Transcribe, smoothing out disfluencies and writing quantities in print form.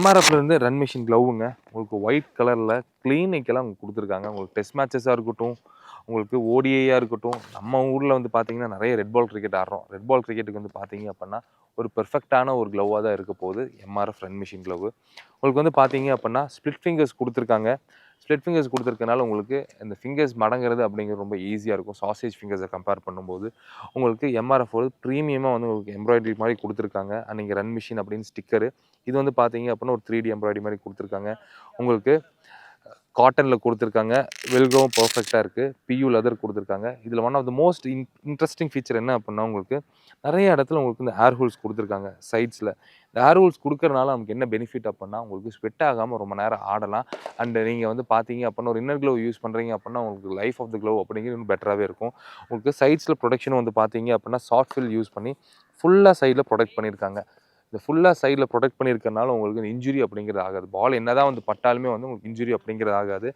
எம்ஆர்எஃப்ல இருந்து run machine க்ளவுங்க. உங்களுக்கு white கலர்ல கிளினிக்கெல்லாம் உங்களுக்கு குடுத்துருக்காங்க. உங்களுக்கு டெஸ்ட் மேட்சஸா இருக்கட்டும், உங்களுக்கு ஓடிஐயா இருக்கட்டும். நம்ம ஊர்ல வந்து பார்த்தீங்கன்னா, நெறைய ரெட் பால் கிரிக்கெட் ஆடுறோம். ரெட் பால் கிரிக்கெட்டுக்கு வந்து பார்த்தீங்க அப்பன்னா, ஒரு பெர்ஃபெக்ட்டான ஒரு க்ளவ்வா தான் இருக்க போகுது. MRF run machine glove. உங்களுக்கு வந்து பார்த்தீங்க அப்பன்னா, ஸ்ப்ளிட் ஃபிங்கர்ஸ் குடுத்துருக்காங்க. ஸ்ப்ளிட் ஃபிங்கர்ஸ் குடுத்துருக்கனால உங்களுக்கு இந்த ஃபிங்கர்ஸ் மடங்குறது அப்படிங்கிறது ரொம்ப ஈஸியா இருக்கும். சாசேஜ் ஃபிங்கர்ஸ கம்பேர் பண்ணும்போது. உங்களுக்கு எம்ஆர்எஃப் ஒரு பிரீமியமா வந்து உங்களுக்கு எம்ப்ராய்டரி மாரி குடுத்துருக்காங்க. நீங்க ரன் மிஷின் அப்படின்னு ஸ்டிக்கரு. இது வந்து பார்த்தீங்க அப்படின்னா, ஒரு 3டி எம்ப்ராய்டரி மாரி குடுத்துருக்காங்க. உங்களுக்கு காட்டன்ல குடுத்துருக்காங்க. வெல்க்ரோவும் பெர்ஃபெக்ட்டா இருக்கு. பியூ லெதர் குடுத்துருக்காங்க. இதுல one of the most interesting feature என்ன அப்படின்னா, உங்களுக்கு நெறைய இடத்துல உங்களுக்கு இந்த ஏர் ஹோல்ஸ் குடுத்துருக்காங்க சைட்ஸ்ல. இந்த ஏர் ஹோல்ஸ் குடுக்கறனால நமக்கு என்ன பெனிஃபிட் அப்படின்னா, உங்களுக்கு ஸ்வெட் ஆகாம ரொம்ப நேரம் ஆடலாம். அண்ட் நீங்க வந்து பார்த்தீங்க அப்படின்னா, ஒரு இன்னர் க்ளோவ் யூஸ் பண்றீங்க அப்படின்னா, உங்களுக்கு லைஃப் ஆஃப் த க்ளோவ் அப்படிங்கிறது இன்னும் பெட்டராவே இருக்கும். உங்களுக்கு சைட்ஸ்ல ப்ரொடெக்ஷனும் வந்து பார்த்தீங்க அப்படின்னா, சாஃப்ட் ஃபில் யூஸ் பண்ணி ஃபுல்லா சைட்ல ப்ரொடெக்ட் பண்ணியிருக்காங்க. இந்த ஃபுல்லா சைட்ல ப்ரொடெக்ட் பண்ணியிருக்கனால உங்களுக்கு இன்ஜுரி அப்படிங்கிறது ஆகாது. பால் என்னதான் வந்து பட்டாலுமே வந்து உங்களுக்கு இன்ஜுரி அப்படிங்கிறது ஆகாது.